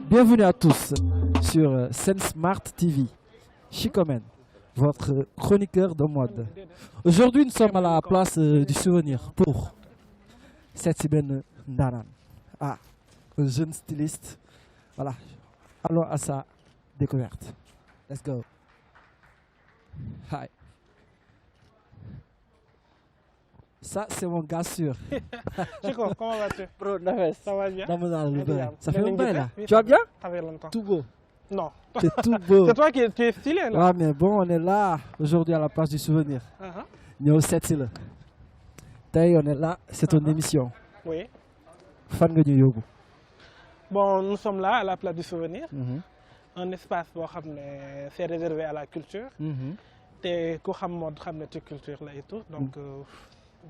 Bienvenue à tous sur SenSmart TV. Chicomen, votre chroniqueur de mode. Aujourd'hui, nous sommes à la place du souvenir pour cette semaine Ndanan. Ah, un jeune styliste. Voilà, allons à sa découverte. Let's go. Hi. Ça, c'est mon gars sûr. Chico, comment vas-tu? Bro, Naves. Ça va bien? Ça fait longtemps là. Tu vas bien? Ça fait longtemps. Tout beau. Non. C'est tout beau. C'est toi qui es stylé là. Ouais, mais bon, on est là aujourd'hui à la place du souvenir. Nous sommes là. Tay, on est là, c'est ton émission. Oui. Fan nga ñu yóbbu. Bon, nous sommes là à la place du souvenir. Un espace c'est réservé à la culture. Et ku xam mode xam na ci culture là et tout. Donc,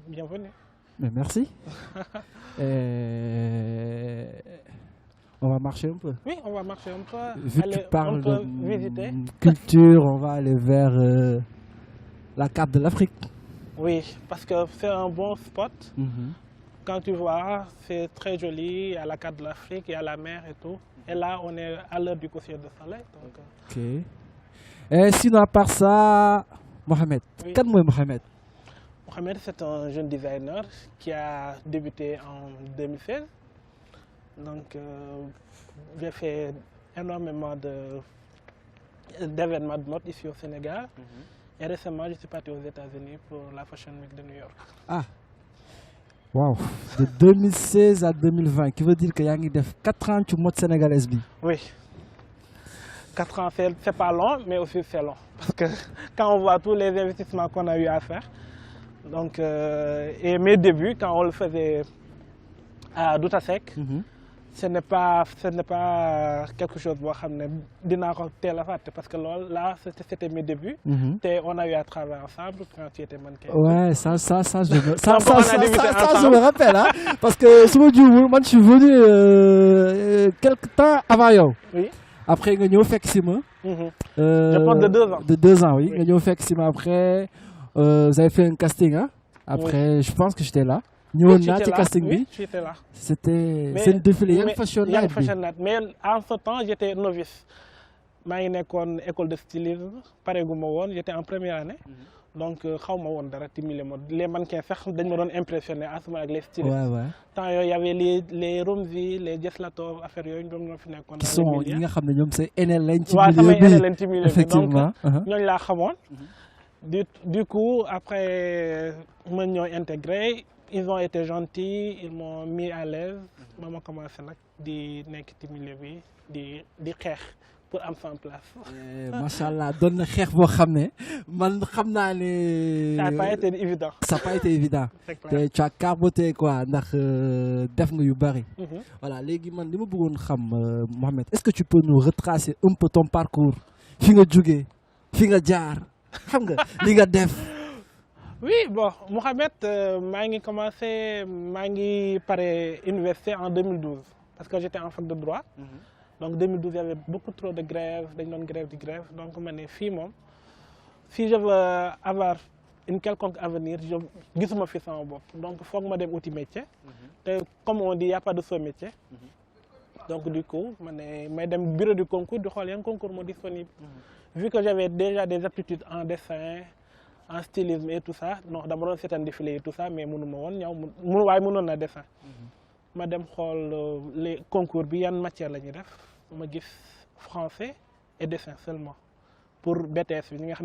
bienvenue. Mais merci. On va marcher un peu. Oui, on va marcher un peu. Vu que tu parles de visiter. Culture, on va aller vers la carte de l'Afrique. Oui, parce que c'est un bon spot. Quand tu vois, c'est très joli, il y a la carte de l'Afrique, il y a la mer et tout. Et là, on est à l'heure du coucher de soleil. Donc... Ok. Et sinon, à part ça, Mohamed. Oui. Quel est Mohamed? Mohamed, c'est un jeune designer qui a débuté en 2016. Donc, j'ai fait énormément d'événements de mode ici au Sénégal. Et récemment, je suis parti aux États-Unis pour la Fashion Week de New York. Ah, wow. De 2016 à 2020, qui veut dire qu'il y a 4 ans tu mode sénégalaise. Oui. 4 ans, c'est pas long, mais aussi c'est long. Parce que quand on voit tous les investissements qu'on a eu à faire, donc, et mes débuts, quand on le faisait à Doutasek, ce n'est pas quelque chose parce que là, c'était mes débuts. Et on a eu à travailler ensemble quand tu étais mannequin. Ouais, ça, je me rappelle. Hein, parce que moi, je suis venu quelque temps avant yo. Oui. Après, nous avons fait Sima. Je pense de 2 ans. De 2 ans, oui. Nous avons fait Sima. Après, vous avez fait un casting. Hein? Après, je pense que j'étais là. Oui, tu étais là. C'était une défilé Young Fashion Night. Mais en ce temps, j'étais novice. J'ai été en école de stylisme. J'étais en première année. Donc, je ne savais pas les mannequins m'ont impressionné à ce moment avec les stylistes. Tant il y avait les Romzi, les Jeslatov, affaires qui sont effectivement. Du coup, après, ils m'ont intégré. Ils ont été gentils, ils m'ont mis à l'aise. Maman commencé à faire pour am en place. Machallah, donne le xeex boo xam ne man xam naa ne. Ça n'a pas été évident. Ça n'a pas été évident. Tu as carboté quoi ndax def nga yu bari. Voilà léegi man li ma bëggoon xam Mohamed, est-ce que tu peux nous retracer un peu ton parcours fi nga jógee fi nga jaar xam nga li nga def. Oui, bon, Mohamed, j'ai commencé par l'université en 2012 parce que j'étais en fac de droit. Donc en 2012, il y avait beaucoup trop de grèves, des non-grèves, de grèves. Donc si je veux avoir une quelconque avenir, je ne me fais ça en bopp. Donc il faut que je me outil métier. Comme on dit, il n'y a pas de ce métier. Donc du coup, je suis au bureau du concours, il y a un concours disponible. Vu que j'avais déjà des aptitudes en dessin, en stylisme et tout ça, non, d'abord c'était un défilé et tout ça, mais je ne pas dessin. Je suis les concours, il y a une matière, je français et dessin seulement. Pour BTS, je suis bac.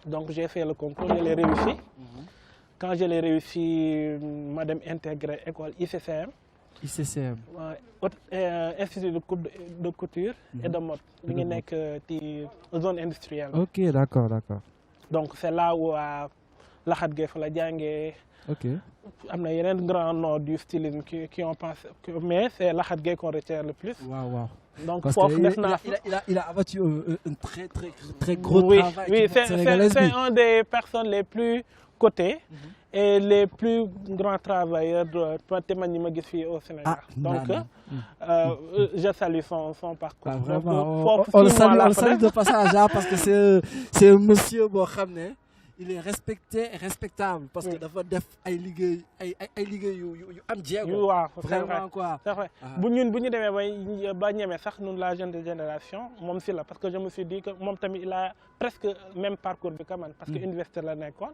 Donc j'ai fait le concours, je l'ai réussi. Quand je l'ai réussi, madame intégré l'école ICCM. ICCM. Institut de couture et de mode. Une zone industrielle. Ok, d'accord. Donc c'est là où la Khadgef la Djangé. Ok. Il y a un grand nom du stylisme qui ont pensé. Mais c'est la Khadgef qu'on retient le plus. Wow. Donc il a abattu un très gros travail. Oui, c'est une des personnes les plus cotées. Et les plus grands travailleurs au Sénégal. Donc, je salue son parcours. Vraiment, on le salue de passage parce que c'est un monsieur, il est respecté et respectable parce que dafa def ay liggéey yu am jéego. waaw vraiment quoi. c'est vrai bu ñu demee ba ñeme sax ñun la jeune génération moom si la parce que je me suis dit que moom tamit il a presque même parcours bi quand même parce que université la nekkoon.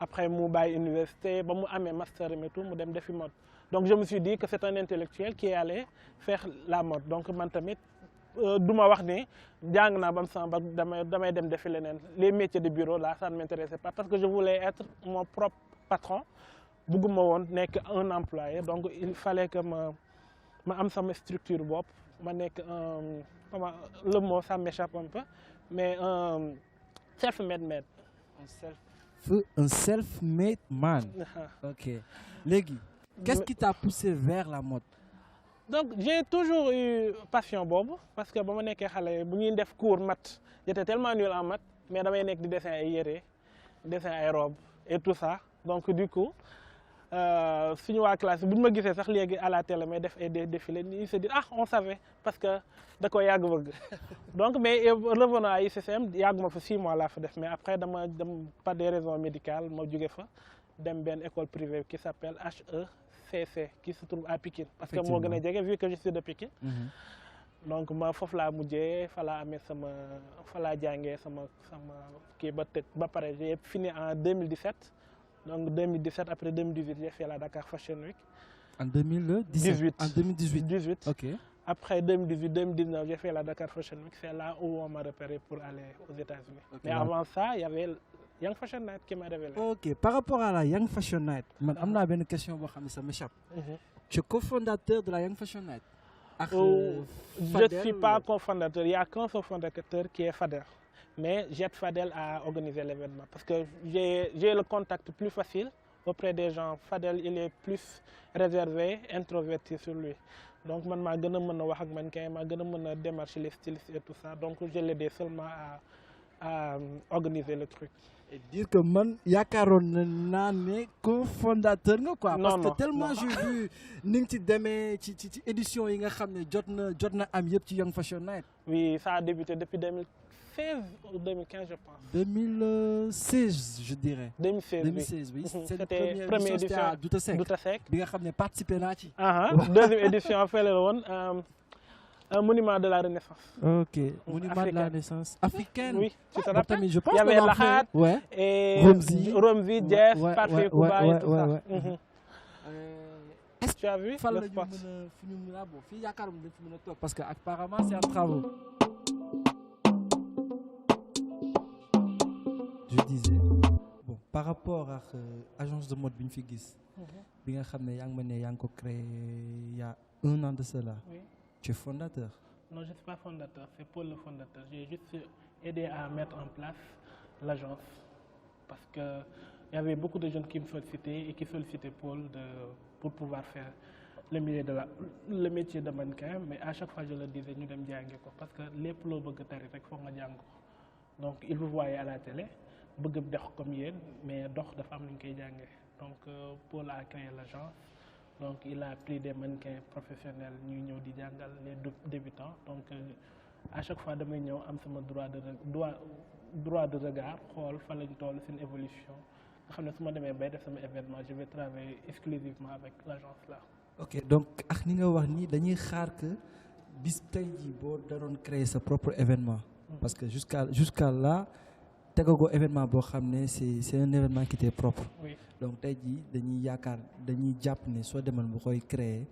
après mu bàyyi université ba mu amee master et tout mu dem defi mode. Donc je me suis dit que c'est un intellectuel qui est allé faire la mode donc man tamit du ma wax ni jàng naa ba mu sama damay dem defi leneen les métiers de bureau là ça ne m'intéressait pas parce que je voulais être mon propre patron bugguma woon nekk un employé donc il fallait que ma am sama structure bopp ma nekk comment le mot ça m'échappe un peu mais un self-made man. Un self-made man. Ok léegi qu'est-ce qui t'a poussé vers la mode? Donc j'ai toujours eu passion boobu parce que ba ma nekkee xale bu ñuy def cours maths j'étais tellement nul en maths mais damay nekk di dessin ay yére dessin ay robes et tout ça donc du coup suñu waa classe bu ñu ma gisee sax léegi à la télé may def ay défilés ils se disent ah on savait parce que da ko yàgg bëgg donc mais revenant à ICCM yàggu ma fa 6 mois laa fa def mais après dama dem par des raisons médicales ma jóge fa dem benn école privée qui s'appelle HECC qui se trouve à Pikine parce que moo gën a jege vu que je suis de Pikine. Donc ma foofu laa mujjee fa laa amee fa laa jàngee sama kii ba pare j'ai fini en 2017 donc 2017 après 2018 j'ai fait la Dakar Fashion Week. En 2018. En 2018. Ok. Après 2018-2019 j'ai fait la Dakar Fashion Week c'est là où on m'a repéré pour aller aux États-Unis. Okay, mais avant ça il y avait Young Fashion Night qui m'a révélé. Ok, par rapport à la Young Fashion Night, man am naa benn question boo xam ne ça m'échappe. Tu es cofondateur de la Young Fashion Night. Je ne suis pas cofondateur, il n'y a qu'un seul fondateur qui est Fadel. Mais j'aide Fadel à organiser l'événement parce que j'ai le contact plus facile auprès des gens. Fadel, il est plus réservé, introverti sur lui. Donc, man maa gën a mën a wax ak mannequin, maa gën a mën a démarcher les stylistes et tout ça. Donc, je l'aide seulement à organiser le truc. Et dire que man yaakaaroon naa ne cofondateur nga quoi. Parce que tellement j'ai vu ni nga ci demee ci édition yi nga xam ne jot na am yëpp ci Young Fashion Night. Oui, ça a débuté depuis 2016 ou 2015 je pense. 2016 je dirais. 2016 oui. C'était première édition à Douta Seck. Bi nga xam ne participé naa ci. Deuxième édition fële la woon. Un monument de la Renaissance. Ok, monument de la Renaissance africaine. Oui, tu te rappelles? Je pense il y avait Lahat et Romzi, Jess, Parfait Kuba et tout ça. Est-ce que tu as vu le spot? Parce qu'apparemment c'est un travail. Je disais, bon, par rapport à l'agence de mode bi ñu fi gis, bi nga xam ne yaa ngi ko créé il y a 1 an de cela. Oui. Tu es fondateur? Non, je ne suis pas fondateur, c'est Paul le fondateur. J'ai juste aidé à mettre en place l'agence parce qu'il y avait beaucoup de jeunes qui me sollicitaient et qui sollicitaient Paul pour pouvoir faire le métier de mannequin. Mais à chaque fois, je leur disais, nous devons jàngi ko parce que lépp loo bëgg tari rek foog nga jàng ko. Donc, ils vous voyaient à la télé, bëgg dox comme yéen, mais dox dafa am lu ñu koy jàngee. Donc, Paul a créé l'agence. Donc il a pris des mannequins professionnels ñuy ñëw di jàngal les débutants donc à chaque fois damay ñëw am sama droit de regard xool fa lañ toll seen évolution nga xam ne su ma demee bay def sama événement je vais travailler exclusivement avec l'agence là. Ok donc ak ni nga wax ni dañuy xaar que bis tey jii boo daroon créer sa propre événement. Parce que jusqu'à là tegago événement boo xam ne c'est un événement qui t'est propre. Oui. Donc tey jii dañuy jàpp ne soo demal bu koy créer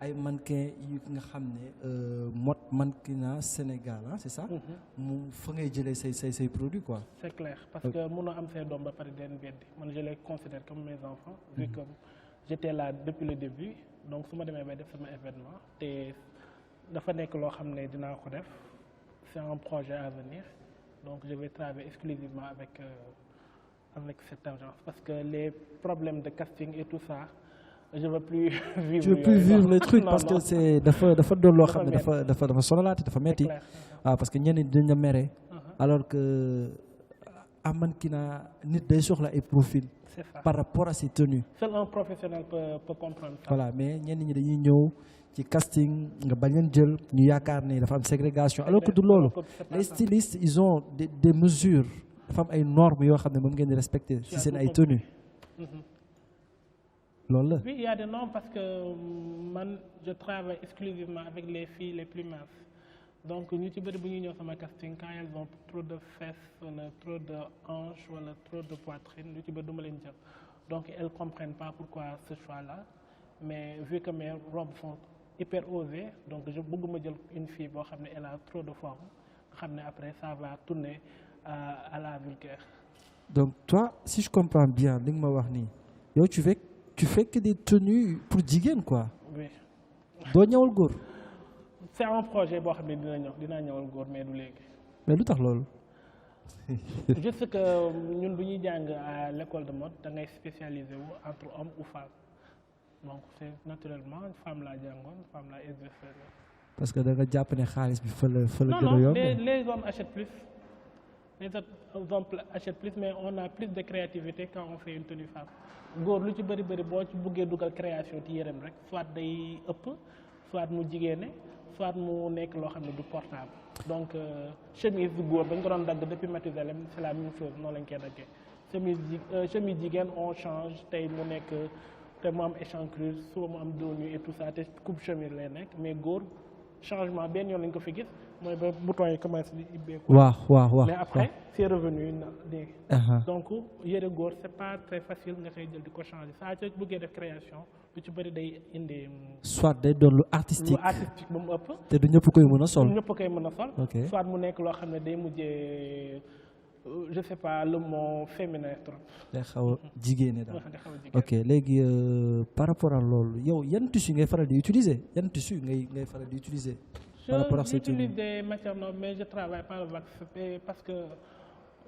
ay mannequin yu nga xam ne mode mannequinat Sénégal c'est ça. mu fa ngay jëlee say produits quoi. C'est clair parce que mënoo am say doom ba pare den beddi man je les considère comme mes enfants. vu que j'étais là depuis le début donc su ma demee bay def sama événement te dafa nekk loo xam ne dinaa ko def c'est un projet à venir donc je vais travailler exclusivement avec cette agence parce que les problèmes de casting et tout ça je veux plus vivre. Tu veux plus vivre le truc parce que c'est dafa doon loo xam ne dafa sonalaate dafa metti. waaw parce que ñenn ñi dañ la mere. alors que am mannequinat nit day soxla ay profil. C'est ça. Par rapport à ses tenues. Seul un professionnel peut comprendre ça. Voilà mais ñenn ñi dañuy ñëw ci casting nga bañ leen jël ñu yaakaar ne dafa am ségrégation alors que du loolu les stylistes ils ont des mesures dafa am ay normes yoo xam ne moom ngeen di respecter ci seen ay tenues. loolu la. Oui, il y a des normes parce que man je travaille exclusivement avec les filles les plus minces. Donc ñu ci bëri bu ñuy ñëw sama casting quand elles ont trop de fesses wala trop de hanches wala trop de poitrine ñu ci bëri du ma leen jël. Donc elles comprennent pas pourquoi ce choix-là. Mais vu que mes robes sont hyper osées, donc je bëgguma jël une fille boo xam ne elle a trop de forme xam ne après ça va tourner à la vulgaire. Donc toi si je comprends bien li nga ma wax nii yow tu fais que des tenues pour jigéen quoi. Oui. doo ñëwal góor. C'est un projet boo xam ne dinaa ñëwal góor mais du léegi. mais lu tax loolu. Juste que ñun bu ñuy jàng à l'école de mode da ngay spécialisé wu entre homme ou femme donc c'est naturellement femme laa jàngoon femme laa exercer. parce que da nga jàpp ne xaalis bi fa la gën a non yomb. les hommes achètent plus les hommes achètent plus mais on a plus de créativité quand on fait une tenue femme góor lu ci bëri boo ci buggee dugal création ci yërëm rek soit day ëpp soit mu jigéene soit mu nekk loo xam ne du portable donc chemise bu góor dañ ko doon dagg depuis Mathusalem c'est la même chose noonu lañ koy daggee chemise jigéen on change tey mu nekk te mu am échancrure suba mu am dos nu et tout ça te coupe chemise lay nekk mais góor changement benn yoon lañ ko fi gis mooy ba bouton yi commencé di ibbeeku. waaw mais après c'est revenu léegi. donc yëre góor c'est pas très facile nga koy jël di ko changer saa ci bëggee def création lu ci bëri day indi. soit day doon lu artistique ba mu ëpp. te du ñëpp koy mën a sol. ñëpp koy mën a sol. soit mu nekk loo xam ne day mujjee je sais pas le mot féminin trop. day xaw a jigéene daal. ok léegi par rapport à loolu yow yan tissu ngay faral di utiliser yan tissu ngay faral di utiliser. par rapport à cette tenue. J'utilise des matières nobles mais je travaille pas le wax parce que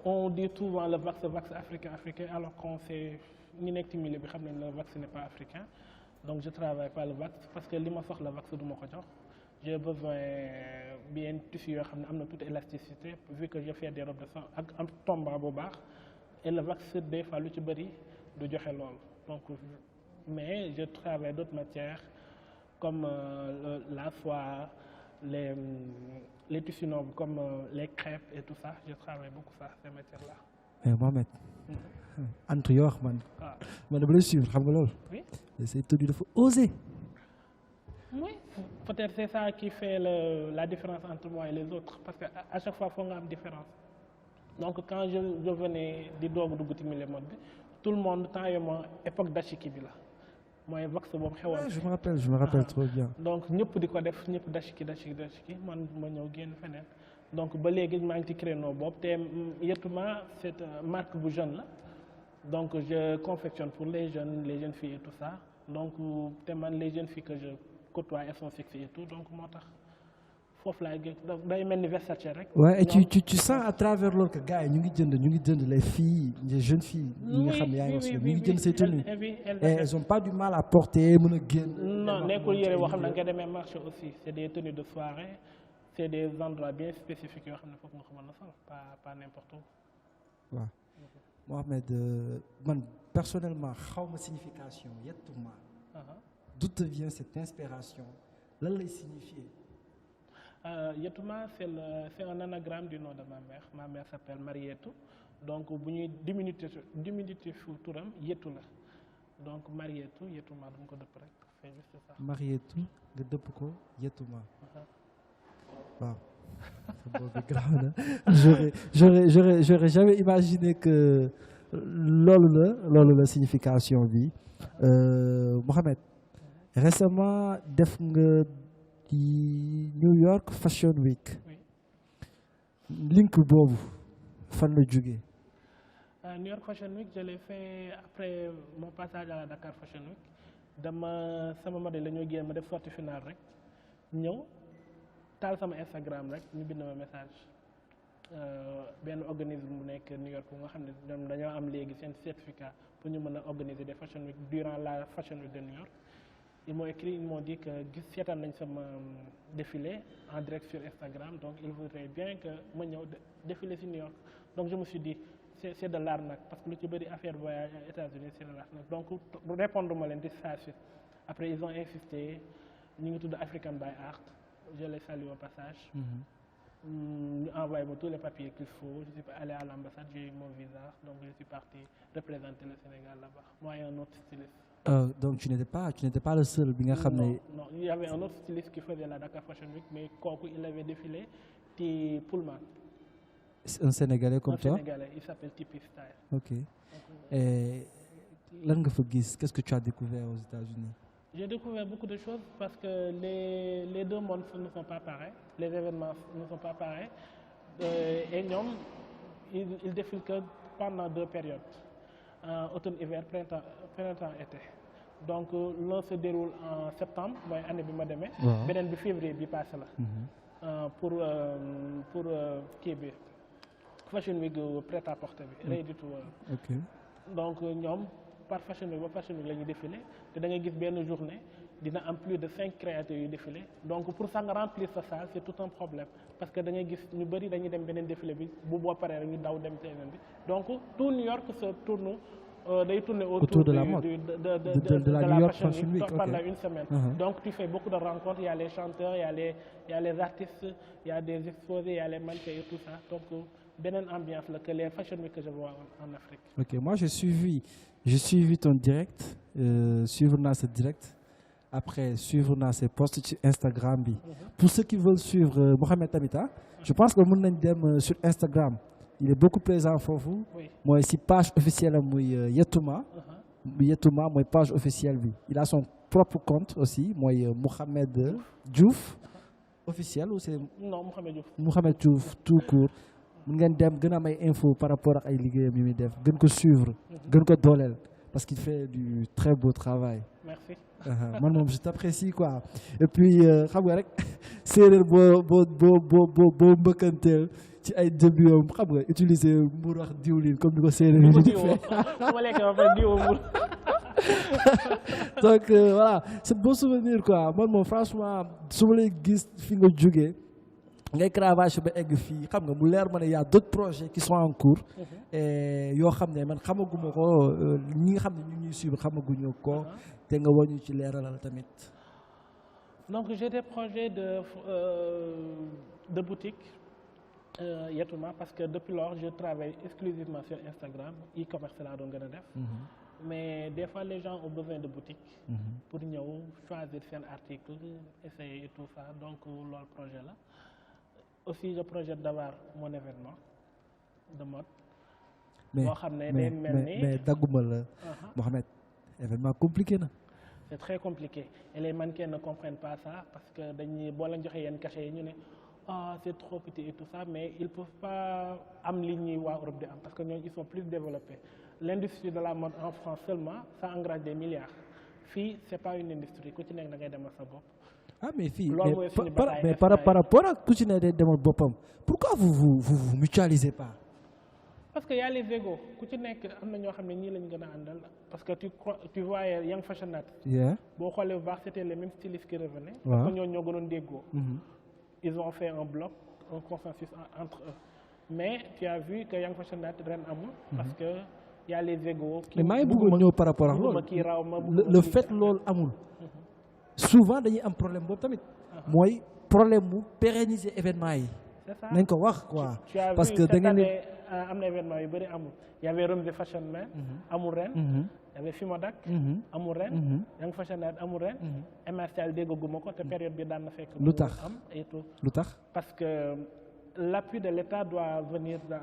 on dit souvent le wax africain alors qu'on sait ñi nekk ci milieu bi xam nañ le wax n'est pas africain donc je travaille pas le wax parce que li ma soxla wax du ma ko jox. J'ai besoin bien tissu yoo xam ne am na toute élasticité vu que je fais des robes de sang ak am tombant bu baax et le wax des fois lu ci bëri du joxe lool donc mais je travaille d'autres matières comme la soie les tissus nobles comme les crêpes et tout ça je travaille beaucoup ça ces matières là. mais Mohamed. entre yoo wax man dama lay suivre xam nga loolu. oui. say tenue dafa osé. Oui, peut-être c'est ça qui fait la différence entre moi et les autres parce que à chaque fois faut nga am différence donc quand je venais di doog dugg ci milieu mode bi tout le monde temps yii moom époque dashiki bi la mooy wax boobu xewoon. je me rappelle trop bien. donc ñëpp di ko def ñëpp dashiki man ma ñëw génn feneen donc ba léegi maa ngi ci créneau boobu te Yettouma c'est marque bu jeune la donc je confectionne pour les jeunes filles et tout ça donc te man les jeunes filles que je côtoie elles sont sexy et tout donc moo tax foofu laay gën day mel ni Versace rek. ouais et tu sens à travers loolu que gars yi ñu ngi jënd les filles les jeunes filles. ñi nga xam ne yaa ngi wax ñu ngi jënd ces tenues. et elles ont pas du mal à porter mën a génn. non nekkul yére boo xam ne nga demee marché aussi c'est des tenues de soirée c'est des endroits bien spécifiques yoo xam ne foofu nga ko mën a sol pas n'importe où. waaw Mohamed man personnellement xaw ma signification Yettouma. D'où te vient cette inspiration? Lan lay signifier? Yettouma c'est un anagramme du nom de ma mère. Ma mère s'appelle Marietou. Donc bu ñuy diminutif turam Yettu la. Donc Marietou Yettouma dama ko dëpp rek c'est juste ça. Marietou nga dëpp ko Yettouma. Waaw. Boobu grave na. J'aurais jamais imaginé que loolu la signification bi. Mohamed. Récemment def nga di New York Fashion Week. Oui. Link boobu fan la jógee. New York Fashion Week je l'ai fait après mon passage à la Dakar Fashion Week sama modèle la ñoo génn ma def sortie finale rek ñëw taal sama Instagram rek ñu bind ma message benn organisme bu nekk New York bu nga xam ne ñoom dañoo am léegi seen certificat pour ñu mën a organiser des Fashion Week durant la Fashion Week de New York. Ils m'ont écrit, ils m'ont dit que seetaan nañ sama défilé en direct sur Instagram donc ils voudraient bien que ma ñëw défiler ci New York donc je me suis dit c'est de l'arnaque parce que lu ci bëri affaire voyage aux États-Unis c'est de l'arnaque donc répondre ma leen di saa suite après ils ont insisté ñu ngi tudd African by Art je les salue au passage. ñu envoyé tous les papiers qu'il faut. Je suis allé à l'ambassade, j'ai eu mon visa, donc je suis parti représenter le Sénégal là-bas. Moi et un autre styliste. Donc tu n'étais pas le seul bi nga xam ne. Non, il y avait un autre styliste qui faisait la Dakar Fashion Week, mais kooku il avait défilé ci Pullman. Un Sénégalais comme toi? Un Sénégalais, il s'appelle Tipeee Style. Ok. Et lan nga fa gis? Qu'est-ce que tu as découvert aux États-Unis? J'ai découvert beaucoup de choses parce que les deux mondes ne sont pas pareils, les événements ne sont pas pareils. Et ñoom ils défilent que pendant 2 périodes, automne-hiver, printemps-été. Donc l'un se déroule en septembre, mooy année bi ma demee. Beneen bi février bi passé la. Pour kii bi Fashion Week prêt-à-porter bi. Ready to wear. Ok. Donc ñoom par Fashion Week ba Fashion Week la ñuy défilé te da ngay gis benn journée dina am plus de 5 créateurs yu défilé donc pour ça nga remplir sa salle c'est tout un problème parce que da ngay gis ñu bëri dañuy dem beneen défilé bi bu boo paree rek ñu daw dem teneen bi donc tout New York se tourne day tourner autour de la mode de la New York Fashion Week pendant okay. une semaine. Donc tu fais beaucoup de rencontres, il y a les chanteurs, il y a les artistes, il y a des exposés, il y a les mannequins et tout ça. Donc beneen ambiance là que les Fashion Week que je vois en Afrique. Ok, moi j'ai suivi ton direct, suivre naa ce direct. Après suivre naa ses posts sur Instagram bi. Pour ceux qui veulent suivre Mohamed Tamita, je pense que mën nañ dem sur Instagram. Il est beaucoup présent foofu. Mooy si page officielle am muy Yetouma. Yetouma mooy page officielle bi. Il a son propre compte aussi mooy Mohamed Diouf officiel ou c'est. Non, Mohamed Diouf. Mohamed Diouf tout court. Mën ngeen dem gën a am ay infos par rapport ak ay liggéeyam yi muy def gën ko suivre. Gën ko dooleel parce qu'il fait du très beau travail. Merci. Man moom je t'apprécie quoi. Et puis xam nga rek séeréer boo mbëkkanteel ci ay début am xam nga utiliser mburu ak diwlin comme ni ko séeréer yi di defee. Donc voilà c'est beau souvenir quoi man moom franchement su ma lay gis fi nga jógee ngay cravache ba egg fii xam nga mu leer ma ne y a d'autres projets qui sont en cours. Yoo xam ne man xamaguma ko ñi nga xam ne ñu ñuy suivre xamaguñu ko te nga woñu ci leeralal tamit. Donc j'ai des projets de boutique Yetouma parce que depuis lors je travaille exclusivement sur Instagram e-commerce laa doon gën a def. Mais des fois les gens ont besoin de boutique pour ñëw choisir seen article essayer et tout ça donc loolu projet la. Aussi je projette d'avoir mon événement de mode. boo xam ne day mel ni mais dagguma la. Mohamed événement compliqué na. C'est très compliqué et les mannequins ne comprennent pas ça parce que dañuy boo leen joxee yenn cachet yi ñu ne c'est trop petit et tout ça mais ils peuvent pas am li ñuy waa Europe di am parce que ñooñu ils sont plus développés. L'industrie de la mode en France seulement ça engrange des milliards fii c'est pas une industrie ku ci nekk da ngay demal sa bopp. Ah mais fii mais par rapport ak ku ci ne day demal boppam pourquoi vous mutualisez pas? Parce que y a les égos ku ci nekk am na ñoo xam ne ñii lañ gën a àndal parce que tu voyais Young Fashionat. boo xoolee bu baax c'était les mêmes stylistes qui revenaient. parce que ñoo gënoon déggoo. Ils ont fait un bloc un consensus entre eux mais tu as vu que Young Fashionat ren amul. parce que y a les égos. mais maa ngi bëggoon ñëw par rapport ak loolu le fait loolu amul. Souvent dañuy am problème boobu tamit. mooy problème mu pérenniser événement yi. nañ ko wax quoi. parce que da ngeen ne am na événement yu bëri amul. y avait Rumze Fashion Man. amul ren. y avait Fimodak. amul ren. Young Fashionat amul ren. MSL déggaguma ko te période bi daan na fekk. lu tax am et tout. lu tax. parce que l'appui de l'État doit venir dans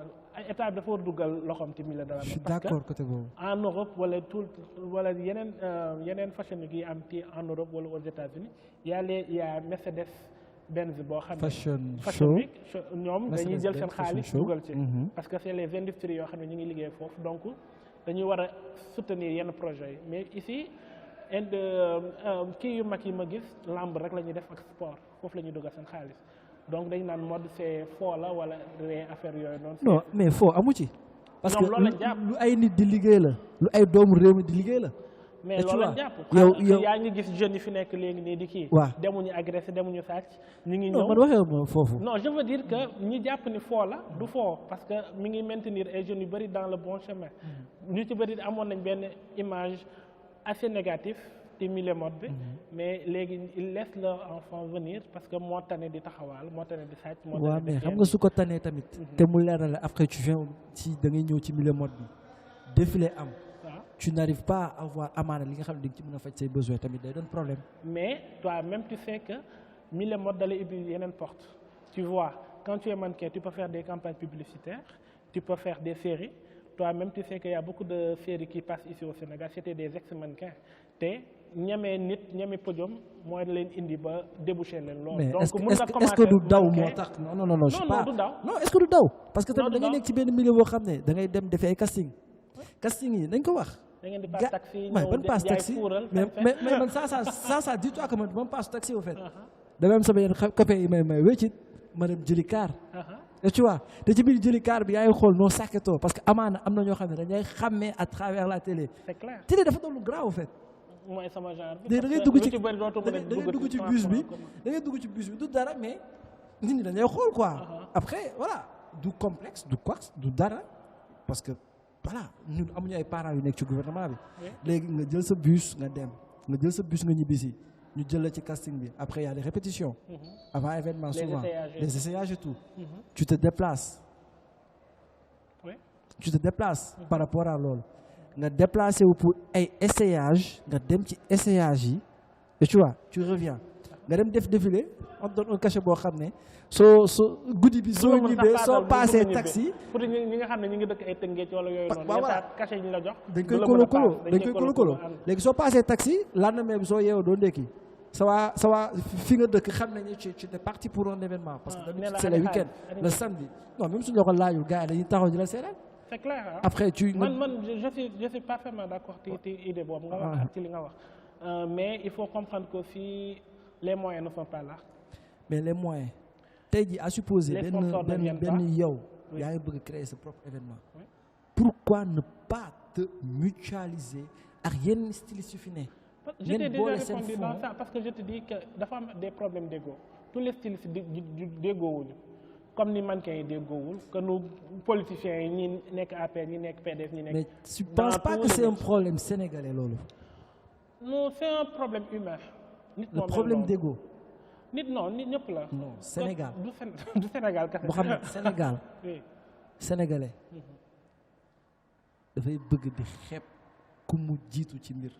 État dafa war duggal loxoom ci milieu de la mode. Je suis d'accord côté boobu. En Europe wala yeneen fashion yi am ci en Europe wala aux États-Unis y a Mercedes-Benz boo xam ne fashion week ñoom dañuy jël seen xaalis dugal ci parce que c'est les industries yoo xam ne ñu ngi liggéey foofu donc dañuy war a soutenir yenn projets yi mais ici kii yu mag yi ma gis lamb rek la ñuy def ak sport foofu la ñuy dugal seen xaalis donc dañ naan mode c'est faux la wala les affaires yooyu noonu. Non mais faux amu ci. parce que loolu lañ jàpp lu ay nit di liggéey la lu ay doomu réew mi di liggéey la. mais loolu lañ jàpp. yow yaa ngi gis jeunes yi fi nekk léegi nii di kii. waaw demuñu agressé demuñu sàcc. ñu ngi ñëw non man waxee ma foofu. non je veux dire que ñi jàpp ni faux la du faux parce que mi ngi maintenir ay jeunes yu bëri dans le bon chemin. ñu ci bëri amoon nañ benn image assez négative ci milieu mode bi mais léegi il laisse leur enfant venir parce que moo tane di taxawaal moo tane di sàcc moo tane waaw di mais xam nga su ko tanee tamit te mu leer na la après tu viens ci da ngay ñëw ci milieu mode bi défilé am tu n'arrives pas à avoir amaana li nga xam ne di nga ci mën a faj say besoins tamit day doon problème. Mais toi-même, tu sais que milieu mode d'aller utiliser une porte. Tu vois, quand tu es mannequin, tu peux faire des campagnes publicitaires, tu peux faire des séries. Toi-même, tu sais qu'il y a beaucoup de séries qui passent ici au Sénégal. C'était des ex-mannequins. Et ñame nit ñame podium mooy leen indi ba déboucher leen lool. Mais donc est-ce que du daw moo tax non je sais pas du daw. Non est-ce que du daw parce que tamit da ngay nekk ci benn milieu boo xam ne da ngay dem defi ay casting yi dañ ko wax. da ngeen di passe taxi ban passe taxi mais man ça dis-toi que man passe taxi au fait. dama am sama yenn copain yi may wéccit ma dem jëli car. et tu vois te ci biir jëli car bi yaa ngi xool noo sàkketoo parce que amaana am na ñoo xam ne dañuy xàmmee à travers la télé. C'est clair. télé dafa doon lu grave au fait. mooy sama genre bi. da ngay dugg ci bus bi du dara mais nit ñi dañuy xool quoi. après voilà du complexe du quoi du dara parce que voilà ñun amuñu ay parents yu nekk ci gouvernement bi. léegi nga jël sa bus nga dem nga jël sa bus nga ñibbisi ñu jël la ci casting bi après y a les répétitions. avant événement souvent les essayages et tout. tu te déplaces. par rapport à loolu. nga déplacé wu pour ay essayage nga dem ci essayage yi et tu vois tu reviens nga dem def défilé on donne un cachet boo xam ne soo guddi bi soo ñibbee soo passé taxi. pour ñi nga xam ne ñu ngi dëkk ay Tëngéej wala yooyu noonu. voilà cachet yi ñu la jox. dañ koy kolo léegi soo passé taxi lendemain bi soo yeewoo doo ndekki sa waa fi nga dëkk xam nañu ci t'es parti pour un événement. parce que d'habitude c'est le week-end le samedi. non même suñu la ko laajul gars yi dañuy taxaw di la seetaan. C'est clair. Hein? Après, je suis parfaitement d'accord avec l'idée mais il faut comprendre que si les moyens ne sont pas là. Mais les moyens. Tu dit à supposer ben yow yaa ngi bëgg créer ce propre événement. Oui. Pourquoi ne pas te mutualiser ak yenn stylistes yu fi ne. Je t'ai déjà répondu dans ça parce que je te dis que dafa am des problèmes d'ego. Tous les stylistes d'ego wuñu. Comme ni mannequins yi déggoowul que nous politiciens yi ñi nekk APR ñi nekk PDS ñi nekk. Mais tu penses pas que c'est un problème sénégalais loolu. Non c'est un problème humain. Le problème d'ego. nit ñëpp la. non Sénégal du Sénégal kese. boo xam ne Sénégal. oui. Sénégalais. dafay bëgg di xeeb ku mu jiitu ci mbir.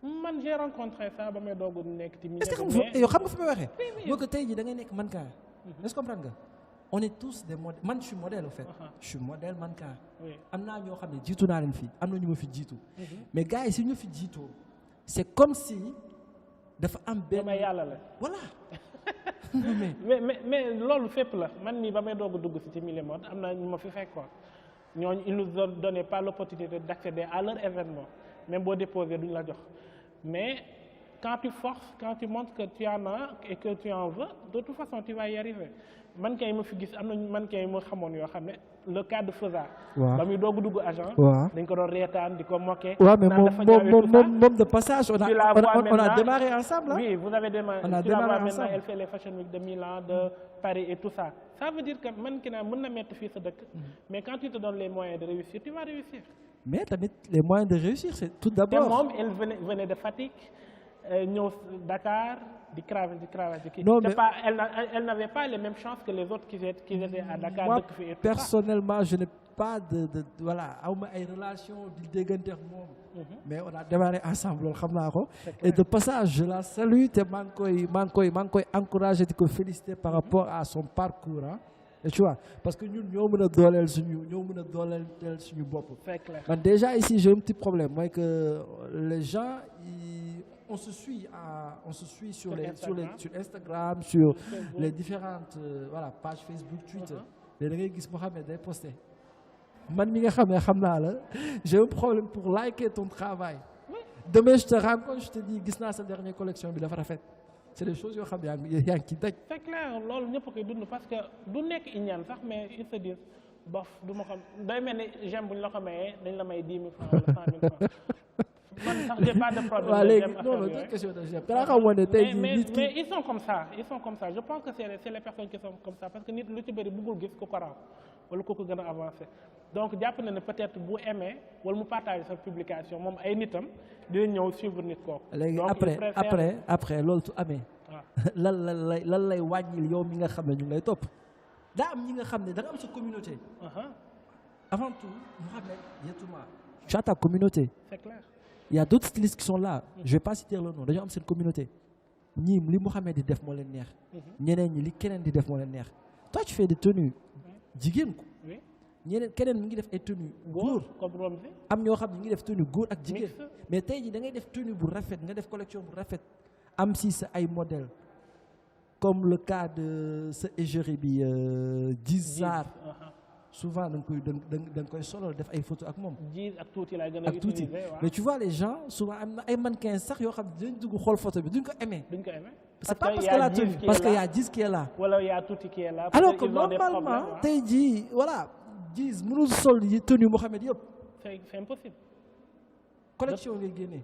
man j'ai rencontré ça ba may doog nekk ci. est-ce que yow xam nga fi may waxee. moo ko tey jii da ngay nekk mannequin. Est-ce que comprendre nga on est tous des modèles man je suis modèle au fait. Je suis modèle mannequin. am naa ñoo xam ne jiitu naa leen fii am na ñu ma fi jiitu. mais gars yi si ñu fi jiitoo c'est comme si dafa am benn. yàlla la voilà. mais loolu fépp la man mii ba may doog a dugg ci milieu mode am na ñu ma fi fekkoon ñooñu ils nous donnaient pas l'opportunité d'accéder à leur événement même boo déposé duñ la jox mais. Quand tu forces, quand tu montres que tu en as et que tu en veux, de toute façon, tu vas y arriver. Mannequin yi ma fi gis am na mannequin yi ma xamoon yoo xam ne le cas de Feuza. waaw ba muy doog dugg agent. waaw dañ ko doon reetaan di ko moquer. waaw mais moom de passage on a démarré ensemble. Oui, vous avez démarré. On a démarré ensemble. Elle fait les Fashion Week de Milan, de Paris et tout ça. Ça veut dire que mannequin mën na mettre fii sa dëkk. Mais quand tu te donnes les moyens de réussir, tu vas réussir. Mais tamit les moyens de réussir, c'est tout d'abord. Et moom, elle venait de Fatick. Ñëw Dakar di cravache. Non, mais elle n'avait pas les mêmes chances que les autres qui étaient à Dakar. Moi, personnellement, je n'ai pas voilà awma ay relation di déggante ak moom. Mais on a démarré ensemble loolu xam naa ko. Et de passage je la salue te maa ngi koy encourager di ko féliciter par rapport à son parcours hein. Et tu vois parce que ñun ñoo mën a dooleel suñu bopp. Man déjà ici j'ai un petit problème mooy que les gens on se suit sur Instagram, sur les différentes pages Facebook, Twitter. Mais da ngay gis Mohamed day posté. Man mi nga xam ne xam naa la j'ai un problème pour liker ton travail. Demain je te rencontre je te dis gis naa sa dernière collection bi dafa rafet. C'est des choses yoo xam ne yaa ngi ci daj. C'est clair loolu ñëpp koy dund parce que du nekk iñaan sax mais il se dit bof du ma xam day mel ni j'aime bu ñu la ko mayee dañ la may 10 000 francs wala 100 000 francs. man sax j'ai pas de problème. waaw léegi non non c'est question de chef dara xamoon ne tey jii nit ki mais ils sont comme ça je pense que c'est les personnes qui sont comme ça parce que nit lu ci bëri bëggul gis ku ko raw wala ku ko gën a avancé donc jàpp na ne peut-être bu aimé wala mu partager sa publication moom ay nitam dina ñëw suivre nit kooku. léegi après loolu su amee. lan lay wàññil yow mi nga xam ne ñu ngi lay topp daa am ñi nga xam ne da nga am sa communauté. Avant tout, Mohamed Yatouma, tu as ta communauté. C'est clair. Il y a d'autres stylistes qui sont là. Je ne vais pas citer le nom. D'ailleurs, c'est une communauté. Ni li Mohamed di def mo len neex. Ñeneen ñi li keneen di def mo len neex. Toi, tu fais des tenues. Jigéen ko. Oui. Ñeneen keneen mu ngi def ay tenues góor. Comme Romzi. Am ñoo xam ne ñu ngi def tenue góor ak jigéen. Mais tey jii da ngay def tenue bu rafet, nga def collection bu rafet. Am si sa ay modèles. Comme le cas de ce égérie bi Dizar. Souvent da nga koy solol def ay photos ak moom. ak tuuti laay gën a utiliser mais tu vois les gens souvent am na ay mannequins sax yoo xam ne dañ dugg xool photo bi duñ ko aimé. C'est pas parce que la tenue parce que y a Diz qui est là. wala y a tuuti qui est là. alors que normalement tey jii voilà Diz mënul sol yi tenue Mohamed yëpp. c'est impossible. collection ngay génnee.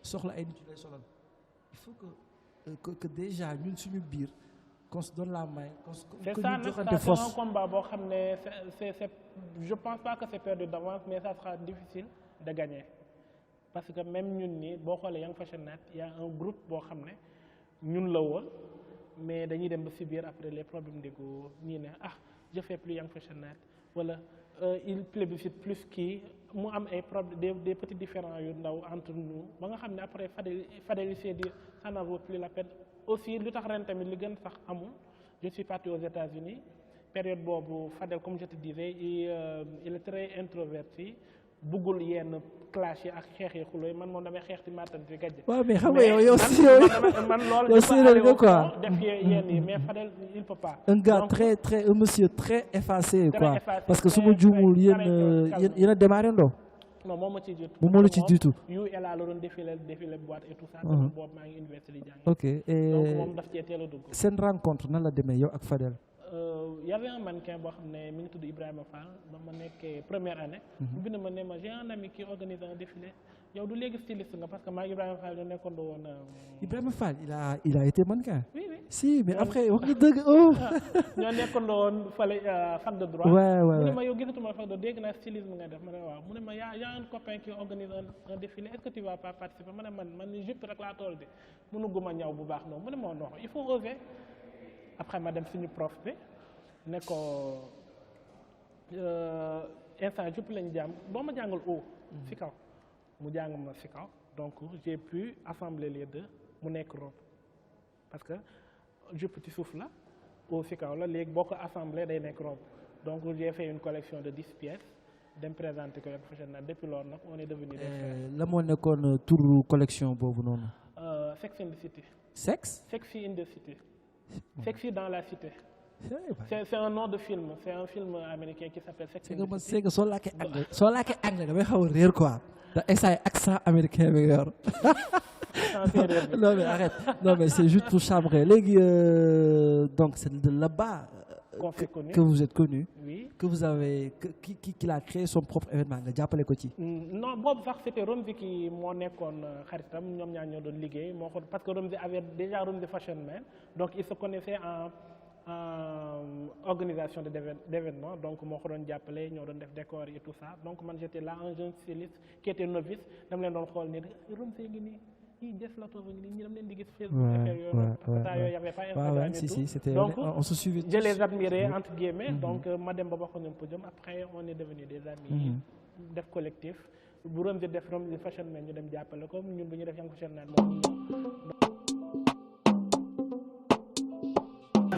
soxla ay nit yu lay solal. il faut que déjà ñun suñu biir. qu'on se donne la main, c'est ça, c'est un combat. Je pense pas que c'est perdu d'avance, mais ça sera difficile de gagner. Parce que même nous, Young Fashion Net, il y a un groupe nous l'avons, mais nous devons subir après les problèmes d'ego. Je fais plus Young Fashion Net. Voilà, il plébiscite plus qui. Nous avons des petits différends entre nous. Après, ça n'en vaut plus la peine. Aussi, je suis parti aux États-Unis. Période bobu, Fadel, comme je te disais, il est très introverti. Bugul yenn clash yi ak xeex yi xulo man moom damay xeex ci maatan ci gàjj. waaw mais xam nga yow aussi man loolu yow séeréer nga quoi. def yenn yi mais Fadel il peut pas. Un gars un monsieur très effacé quoi. Parce que su ma juumul yéen a démarré ndoo. Non, moi je suis moom la ci jiitu. yu elle a doon défilé boîte et tout ça. donc boobu maa ngi université di jàng. ok donc moom daf cee teel a dugg. seen rencontre nan la demee yow ak Fadel. y avait un mannequin boo xam ne mi ngi tudd Ibrahima Fall ba ma nekkee première année. mu bind ma ne ma j'ai un ami qui organise un défilé yow du léegi styliste nga parce que maa Ibrahima Fall ñoo nekkoon woon. Ibrahima Fall il a été mannequin. oui. Si mais après wax nga dëgg oh. ñoo nekkoon woon fale fac de droit. ouais. mu ne ma yow gisatuma fac de droit dégg naa stylisme nga def ma ne waaw mu ne ma y a un copain qui organise un défilé est-ce que tu vas pas participer ma ne man jupe rek laa toll de mënuguma ñaw bu baax noonu mu ne ma non il faut oser. Après ma dem suñu prof bi ne ko instant jupe lañu jàng boo ma jàngal haut ci kaw mu jàng ma ci kaw donc j'ai pu assembler les deux mu nekk robe parce que jupe ci suuf la haut ci kaw la léegi boo ko assemblé day nekk robe donc j'ai fait une collection de 10 pièces dem présenter ko Young Fashion Net depuis loolu nag on est devenu des frères. La moo nekkoon turu collection boobu noonu. Sex in the City. Sexy in the City. Sexy dans la cité. C'est un nom de film. C'est un film américain qui s'appelle Sex in the City. C'est que soo làkkee anglais damay xaw a réer quoi. da essay accent américain bi yor. Non mais arrête. Non mais c'est juste pour chambrer. Léegi donc c'est de là-bas que vous êtes connu. Oui. Que vous avez qu'il a créé son propre événement nga jàppale ko ci. Non boobu sax c'était Romzi qui moo nekkoon xaritam ñoom ñaar ñoo doon liggéey moo ko parce que Romzi avait déjà Romzi Fashion Man donc il se connaissait en organisation d'événements donc moo ko doon jàppale ñoo doon def décor et tout ça donc man j'étais là un jeune styliste qui était novice dama leen doon xool ni Romzi ngi nii ñii des la toog ngi nii ñi dama leen di gis Facebook affaire yooyu parce que ça yooyu y avait pas Instagram et tout donc on se suivait je les admirais entre guillemets donc ma dem ba bokk ñoom podium après on est devenu des amis def collectif bu Romzi def Romzi Fashion Man ñu dem jàppale ko ñun bu ñu def Young Fashion Man moom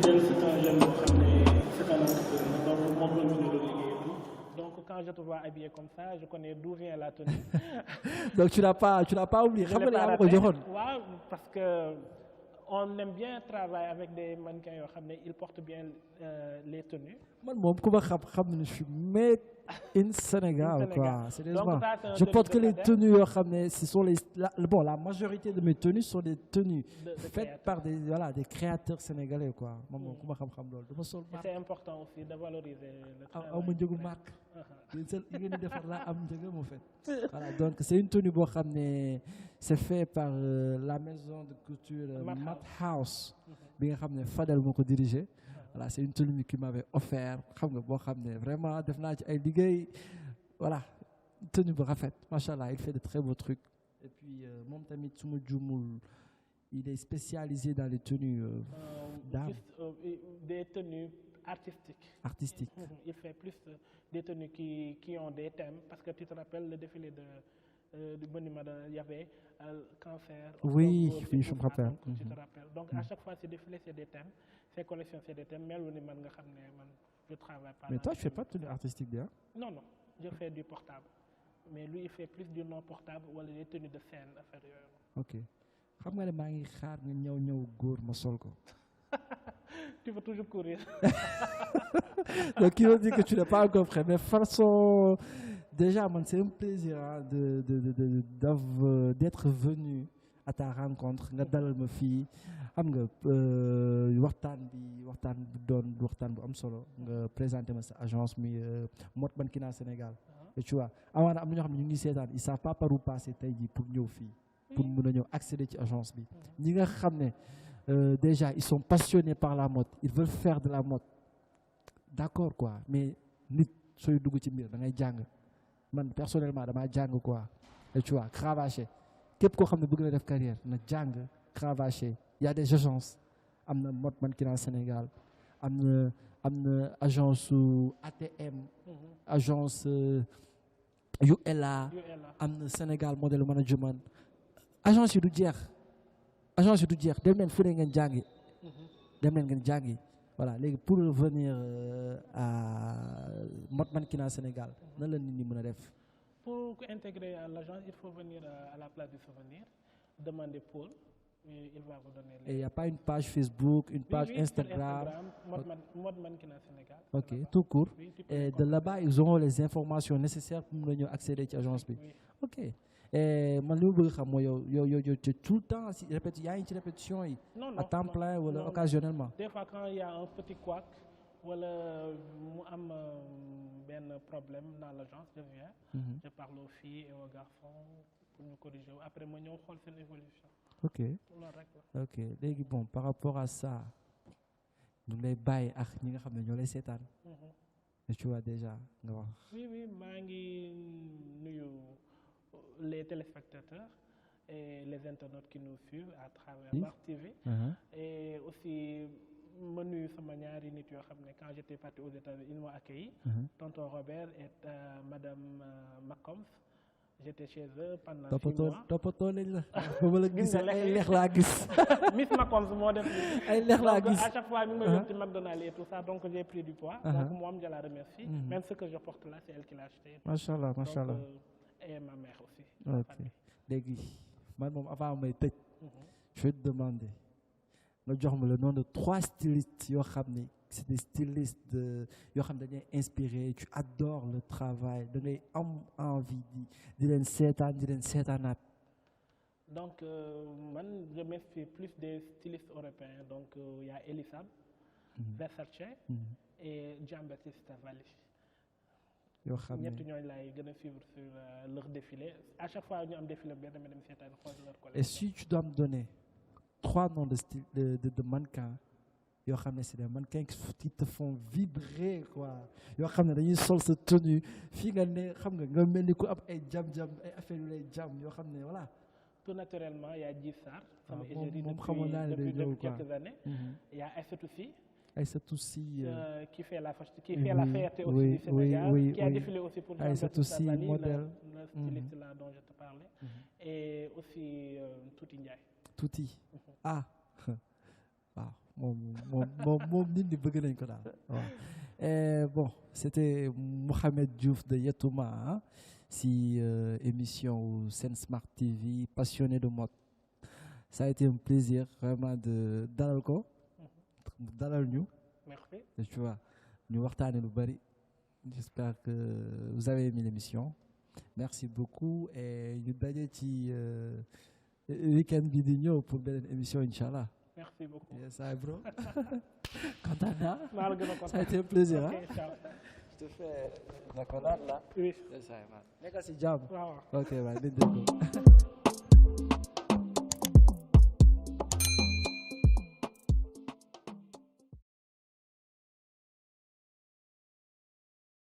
c'est un jeune boo xam ne c'est un entrepreneur donc moom la ñu doon liggéey donc quand je te vois habillé comme ça je connais d'où vient la tenue. Donc tu n'as pas oublié. Je l'ai pas raté. Ouais, parce que on aime bien travailler avec des mannequins yoo xam ne ils portent bien les tenues. Man moom ku ma xam ne je suis in Sénégal, Sénégal. quoi. Sérieusement. Donc, ça, c'est un Je tenue porte de que les cadette. tenues, ce sont bon, la majorité de mes tenues sont des tenues De faites créateurs. par des créateurs sénégalais, quoi. Maman, comment xam loolu dama sol Et marque. c'est important aussi de valoriser le travail. aw ma njëgu des marque. créateurs. yéen seen yi ngeen di defar laa am njëgam en fait. Voilà, donc c'est une tenue boo xam ne c'est fait par la maison de couture Mat House bi nga xam ne Fadel moo ko dirigé. Voilà, c'est une tenue qui m'avait offert xam nga boo xam ne vraiment def naa ci ay liggéey voilà une tenue bu rafet machallah il fait de très beaux trucs et puis moom tamit su ma juumul il est spécialisé dans les tenues d'âme Des tenues artistiques. Il fait plus des tenues qui ont des thèmes parce que tu te rappelles le défilé du monument il y avait cancer. Oui, octobre, oui, je me rappelle. donc, tu te rappelles. Donc à chaque fois ces défilés c'est des thèmes, ces collections c'est des thèmes. Mais je travaille pas. Mais toi tu fais pas de tenue artistique bien? Non, je fais du portable. Mais lui il fait plus du non portable ou des tenues de scène affaire yooyu. Ok xam nga ne maa ngi xaar nga ñëw góor ma sol ko. Tu veux toujours courir. Donc, il veut dire que tu n'es pas encore prêt. Mais façon, déjà, man, c'est un plaisir hein, d'être venu à ta rencontre. Nga dalal ma fii xam nga waxtaan bu am solo nga présenté ma sa agence mi Mot Mankina Sénégal. Et tu vois amaana am na ñoo xam ne ñu ngi seetaan ils savent pas par où passer tey jii pour ñëw fii. Pour mën a ñëw accéder ci agence bi. ñi nga xam ne déjà ils sont passionnés par la mode ils veulent faire de la mode d'accord quoi mais nit sooy dugg ci mbir da ngay jàng man personnellement damaa jàng quoi et tu vois cravaché képp koo xam ne bëgg na def carrière na jàng cravaché y a des agences am na Mot Mankina Sénégal am na agence su ATM agence ULA am na Sénégal Model Management agence yi du jeex dem leen fu ne ngeen jàngi voilà léegi pour revenir à Mot Mankina Sénégal nan la nit ñi mën a def. Pour intégrer à l'agence il faut venir à la place du souvenir demander Paul il va vous donner. Et il y a pas une page Facebook une page oui, Instagram. Mot Mankina Sénégal. Ok tout court. Oui, et de là-bas ils auront les informations nécessaires pour mën a ñëw accéder ci agence bi. Oui. Ok man li ma bëgg xam mooy yow tout le temps si yaa ngi ci répétition yi. Non, à temps plein wala occasionnellement. Des fois quand il y a un petit couac wala mu am benn problème dans l'agence je viens. Je parle aux filles et aux garçons pour ñu corriger après ma ñëw xool seen évolution. Ok loolu rek la. ok léegi bon par rapport à ça ñu ngi lay bàyyi ak ñi nga xam ne ñoo lay seetaan. tu vois déjà nga wax. oui maa ngi nuyu les téléspectateurs et les internautes qui nous suivent à travers Mars TV. Et aussi ma nuyu sama ñaari nit yoo xam ne quand j'étais parti aux États-Unis ils m'ont accueilli. Tonton Robert et madame McCombs. J'étais chez eux pendant 6 mois. toppatoo nañ la. ba ma la gisee ay lex laa gis. Miss McCombs moo def. ay lex laa gis à chaque fois mi ngi may yóbbu ci McDonald's et tout ça donc j'ai pris du poids. Donc moom je la remercie. Même ce que je porte là c'est elle qui l'a acheté. Machallah. Et ma mère aussi. Ok léegi man moom avant may tëj. je vais te demander nga jox ma le nom de 3 stylistes yoo xam ne c'est des stylistes yoo xam ne dañuy inspiré tu adores le travail da ngay am envie di leen seetaanaat. Donc man je m'inspire plus des stylistes européens donc il y a Elisab, Versace et Giambattista Valli. yoo xam ne ñett ñooñu laay gën a suivre sur leur défilé à chaque fois ñu am défilé bi dama dem seetaan xool leur collection. Et si tu dois me donner 3 noms de mannequins yoo xam ne c'est des mannequins qui te font vibrer quoi yoo xam ne dañuy sol sa tenue fii nga ne xam nga mel ni ku am ay jam ay affaire yu lay jam yoo xam ne voilà. Tout naturellement il y a Djif Sarr. sama égérie depuis quelques années. Il y a Aïssatou Sy. Aïssatou Sy qui fait la fierté aussi du Sénégal, qui a défilé aussi pour Aïssatou Sy modèle. Le styliste là dont je te parlais. Et aussi Touti Ndiaye. Touti waaw moom nit ñi bëgg nañ ko daal waaw. Bon c'était Mohamed Diouf de Yetouma si émission Sen Smart TV passionné de mode. Ça a été un plaisir vraiment de dalal ñu. Merci. Tu vois ñu waxtaane lu bari J'espère que vous avez aimé l'émission. Merci beaucoup et ñu daje ci week-end bi di ñëw pour beneen émission inchallah. Merci beaucoup. Yes, hi bro. Content naa. maa la gën a kontaan. Ça a été un plaisir. Ok, Hein? ciao. Je te fais la contact là. Oui. Yes, hi man. Nekkal si jàmm. waaw waaw. Ok, man.